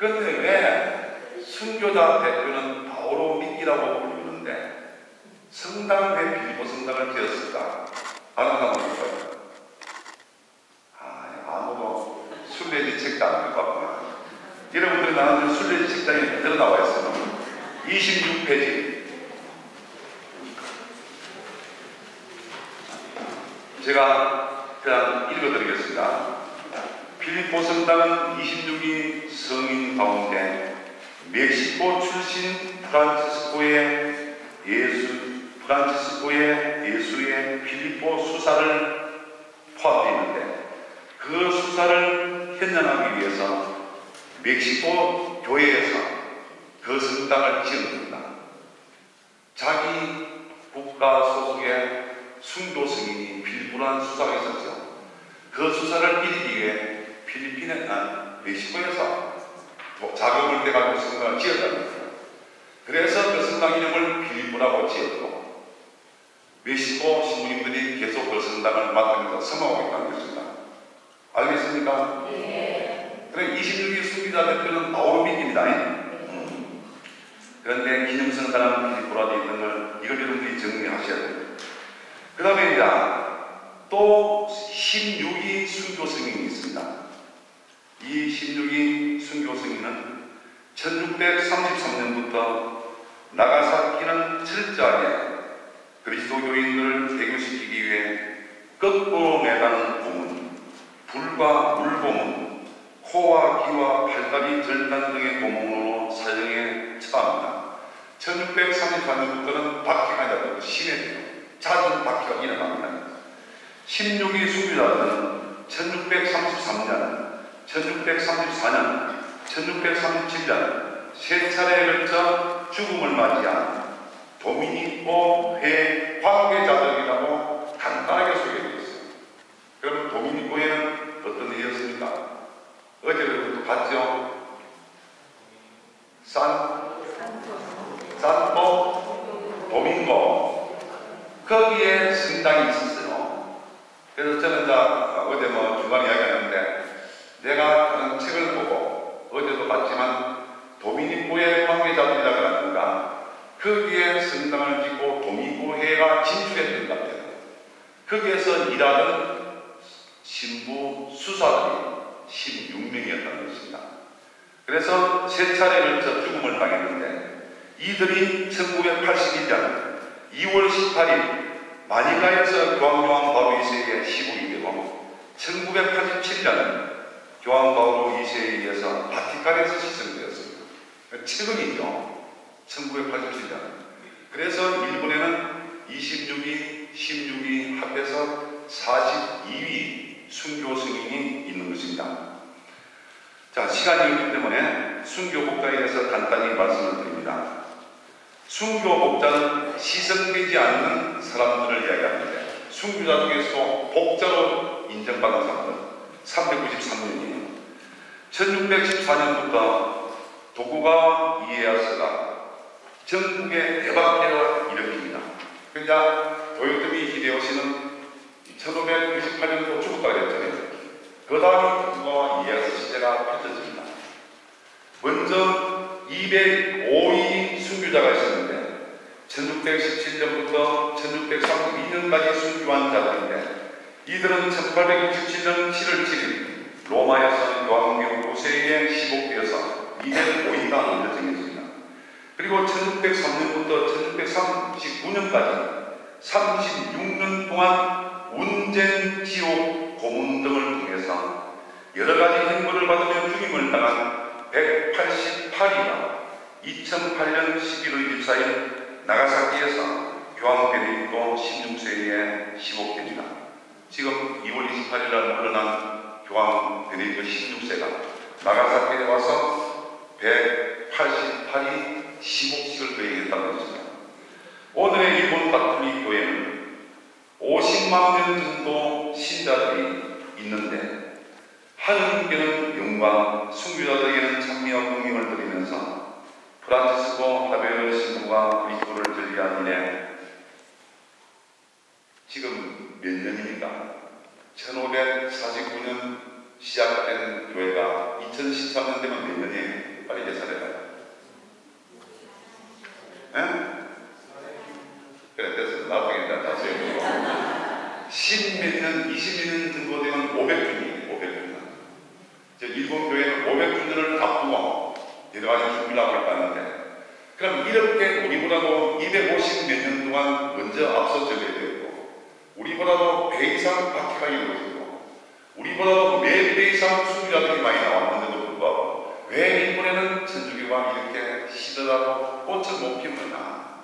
그런데 왜 순교자 대표는 바오로 미끼라고 부르는데 성당 왜 빌립보 성당을 지었을까? 아는 사람 있어요? 아무도 순례지 책도 안 읽어봤구나. 여러분들이 나는 순례지 책장에 그대로 나와 있어요. 26페이지. 제가 그냥 읽어드리겠습니다. 빌립보 성당은 26인 성인 가운데 멕시코 출신 프란치스코의 예수의 빌립보 수사를 포함되어 있는데 그 수사를 현장하기 위해서 멕시코 교회에서 그 성당을 지었습니다. 자기 국가 소속의 순교 승인이 빌립보라는 수사가 있었죠. 그 수사를 이기기 위해 멕시코에서 자금을 떼가지고 성당을 지었답니다. 그래서 그 성당 이름을 빌립보라고 지었고 멕시코 신부님들이 계속 그 성당을 맡으면서 섬하고 있다는 것입니다. 알겠습니까? 네. 그럼 26기 순교자 대표는 바오로 미끼입니다. 그런데 기념성당은 빌립보라 되어 있는 걸 이걸 여러분들이 정리하셔야 됩니다. 그 다음에 또 16기 순교 승인이 있습니다. 이 16기 순교 승인은 1633년부터 나가사키는 철저하게 그리스도교인들을 대교시키기 위해 거꾸로 매다는 고문, 불과 물고문, 코와 귀와 팔다리 절단 등의 고문으로 사형에 처합니다. 1634년부터는 박해가 잡고 심해져요. 잦은 박해가 일어납니다. 16기 순교자들은 1633년, 1634년, 1637년 세 차례에 걸쳐 죽음을 맞이한 도미니코 회 관계자들이라고 간단하게 소개되어 있어요. 그럼 도미니코에는 어떤 일이었습니까? 어제도 봤죠? 산토 도밍고 거기에 성당이 있었어요. 그래서 저는 어제 중간에 이야기하는데 내가 그런 책을 보고 어제도 봤지만 도미니코의 관계자들이라고 하는가 거기에 성당을 짓고 도미니코회가 진출했던 것 같아요. 거기에서 일하는 신부 수사들이 16명이었다는 것입니다. 그래서 세 차례를 죽음을 당했는데 이들이 1981년 2월 18일 마닐라에서 교황 요한 바오로 2세에게 시국이 되고 1987년 교황 바오로 2세에 의해서 바티칸에서 시성되었습니다. 최근이죠. 1987년. 그래서 일본에는 26위, 16위 합해서 42위 순교 승인이 있는 것입니다. 자, 시간이 없기 때문에 순교 복자에 대해서 간단히 말씀을 드립니다. 순교 복자는 시성되지 않는 사람들을 이야기합니다. 순교자 중에서 복자로 인정받은 사람들 393년이에요. 1614년부터 도쿠가와 이에야스가 전국에 대박해를 일으킵니다. 그러니까 도요토미 히데요시는 1598년도 죽었다고 그랬잖아요. 그 다음에 도쿠가와 이에야스 시대가 펼쳐집니다. 먼저 205위 순교자가 있었는데 1617년부터 1632년까지 순교한 자들인데 이들은 1867년 7월 7일 로마에서 교황경 5세에 시복되어서 이들 5인가 먼저 정했습니다. 그리고 1603년부터 1639년까지 36년 동안 운전, 지옥, 고문 등을 통해서 여러가지 형벌을 받으며 죽임을 당한 188위가 2008년 11월 24일 나가사키에서 교황 베네딕토 16세에 시복됩니다. 지금 2월 28일 날 물러난 교황 베네딕토 16세가 나가사키에 와서 188위 시복식을 거행했다는 것입니다. 오늘의 일본 가톨릭 교회는 50만 명 정도 신자들이 있는데 하느님께는 영광, 순교자들에게는 찬미와 공명을 드리면서 프란치스코 하베르 신부가 그리스도를 전리한 이래 지금 몇 년입니까? 1549년 시작된 교회가 2013년 되면 몇 년이에요? 빨리 계산해봐요. 예? 그래, 됐어. 나중에 나중에 10몇 년, 20몇 년 정도 되면 500주년이에요. 500주년. 일본 교회는 500주년을 앞두고 여러 가지 준비를 하고 있다는데, 그럼 이렇게 우리보다도 250 몇 년 동안 먼저 앞서 전해야 되고, 우리보다도 배 이상 박해가 이루어지고, 우리보다도 몇 배 이상 순교자들이 많이 나왔는데도 불구하고 왜 일본에는 천주교가 이렇게 시들하고 꽃을 못 피우느냐?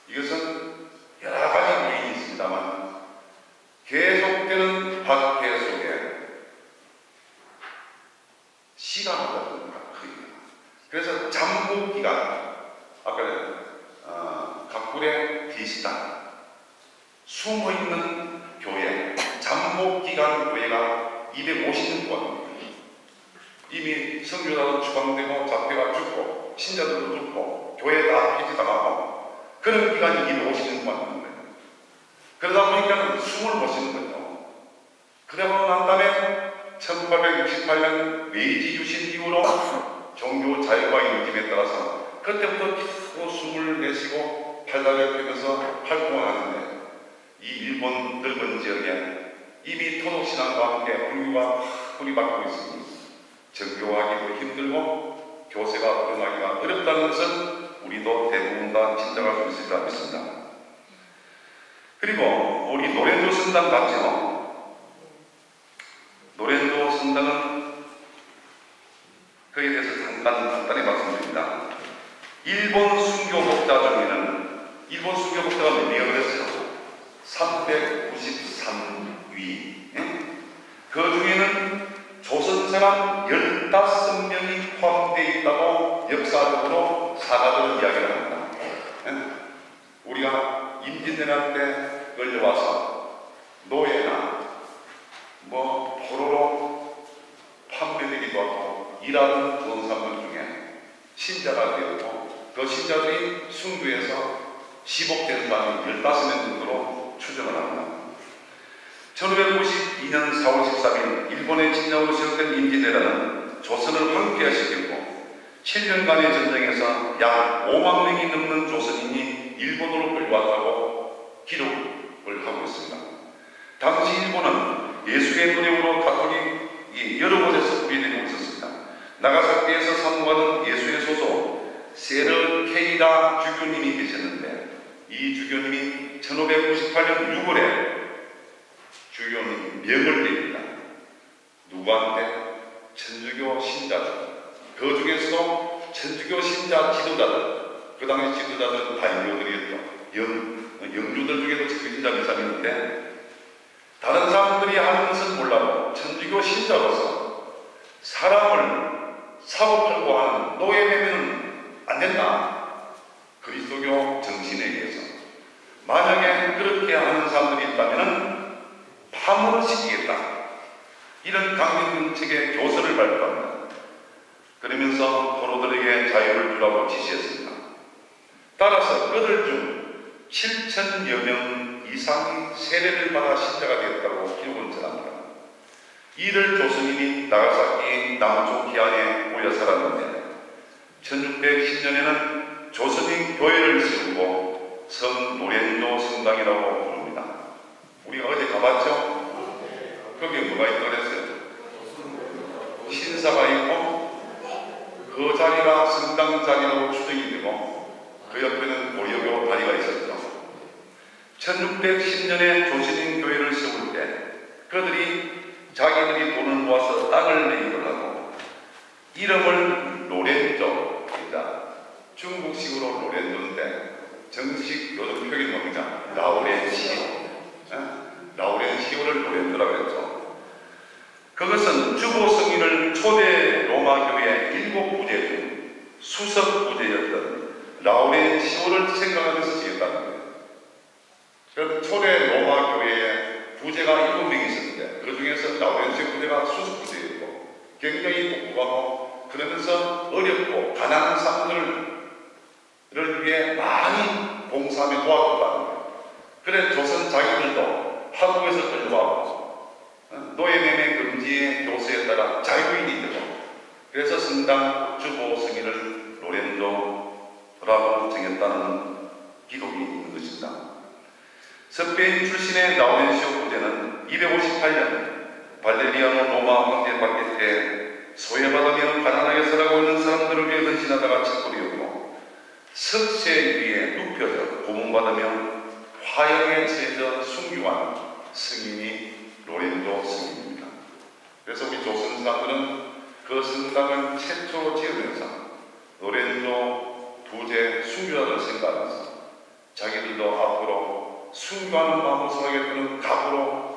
이것은 여러 가지 요인이 있습니다만 계속되는 박해 속에 시간을 갖는 거예요. 그래서 잠복기간, 아까 각굴의 디시단, 숨어있는 교회, 잠복기간 교회가 250년 동안 이미 선교사도 추방되고 잡혀가 죽고 신자들도 죽고 교회 다 폐지당하고 그런 기간이 250년 동안 있는 거예요. 그러다 보니까 숨을 못 쉬는 거죠. 그러고 난 다음에 1868년 메이지 유신 이후로 종교 자유가 이루어짐에 따라서 그때부터 계속 숨을 내쉬고 팔다리를 펴면서 활동을 하는데, 이 일본 넓은 지역에 이미 토독신앙과 함께 불교가 뿌리박고 있으니 정교하기도 힘들고 교세가 일어나기가 어렵다는 것은 우리도 대부분 다 짐작할 수 있을 것 같습니다. 그리고 우리 노렌조 성당 같죠? 노렌조 성당은 그에 대해서 간단히 말씀드립니다. 일본 순교복자 중에는 일본 순교복자가 몇 명이 그랬어요? 393위. 그 중에는 조선 사람 15명이 포함되어 있다고 역사적으로 사가들은 이야기를 합니다. 우리가 임진왜란 때 끌려와서 노예나 포로로 판매되기도 하고 일하는 조선사람들 중에 신자가 되었고, 그 신자들이 순교해서 시복된 사람이 15명 정도로 추정을 합니다. 1592년 4월 13일 일본의 침략으로 시작된 임진왜란은 조선을 황폐화시켰고 7년간의 전쟁에서 약 5만 명이 넘는 조선인이 일본으로 끌려왔다고 기록을 하고 있습니다. 당시 일본은 예수의 노력으로 가톨릭이 여러 곳에서 뿌리내리고 있었습니다. 나가사키에서 사모하던 예수의 소속 세르케이라 주교님이 계셨는데, 이 주교님이 1598년 6월에 주교님 명을 내립니다. 누구한테? 천주교 신자들. 그 중에서도 천주교 신자 지도자들, 그 당시 지도자들은 다 인교들이었죠. 영주들 중에도 천주교 신자 몇 사람이 있는데, 다른 사람들이 하는 것은 몰라도 천주교 신자로서 사람을 사고 팔고 하는 노예 되면 안 된다. 그리스도교 정신에 의해서 만약에 그렇게 하는 사람들이 있다면 파문을 시키겠다. 이런 강경책의 교서를 발표합니다. 그러면서 포로들에게 자유를 주라고 지시했습니다. 따라서 그들 중 7,000여 명 이상이 세례를 받아 신자가 되었다고 기록은 전합니다. 이를 조선인이 나가사키 남쪽 기안에 모여 살았는데 1610년에는 조선인 교회를 세우고 성 노렌조 성당이라고 부릅니다. 우리가 어제 가봤죠? 거기에 뭐가 있다고 그랬어요? 신사가 있고 그 자리가 성당 자리라고 추정이 되고 그 옆에는 고려교 다리가 있었죠. 1610년에 조선인 교회를 세울 때 그들이 자기들이 돈을 모아서 땅을 매입을 하고 이름을 노렌조, 그러니까 중국식으로 노렌조인데 정식 요즘 표기 뭡니까? 라우렌시오. 라우렌시오를 노렌조라고 했죠. 그것은 주보 성인을 초대 로마 교회 7부제 중 수석 부제였던 라우렌시오를 생각하면서 지었다는 거예요. 그래서 초대 로마 교회에 부제가 7명이 있었는데 그 중에서 라우렌시오 부제가 수석 부제였고 굉장히 복잡하고 그러면서 어렵고 가난한 사람들을 위해 많이 봉사하며 도와줬다는 거예요. 그래 조선 자기들도 한국에서 끌려와고 노예매매 금지의 교세에 따라 자유인이 되고 그래서 성당 주보 성인을 로렌조라고 정했다는 기록이 있는 것입니다. 스페인 출신의 라우렌시오 부제는 258년 발레리아노 로마 황제 바뀔 때 소외받으며 가난하게 살아가고 있는 사람들을 위해 헌신하다가 책거리였고 석쇠 위에 눕혀져 고문받으며 화형에 처해져 순교한 성인이 로렌조 성인입니다. 그래서 우리 조선사들은 그 성당을 최초 지으면서 로렌조 부제 순교자를 생각하면서 자기들도 앞으로 순교하는 마음을 소하겠다는 각오로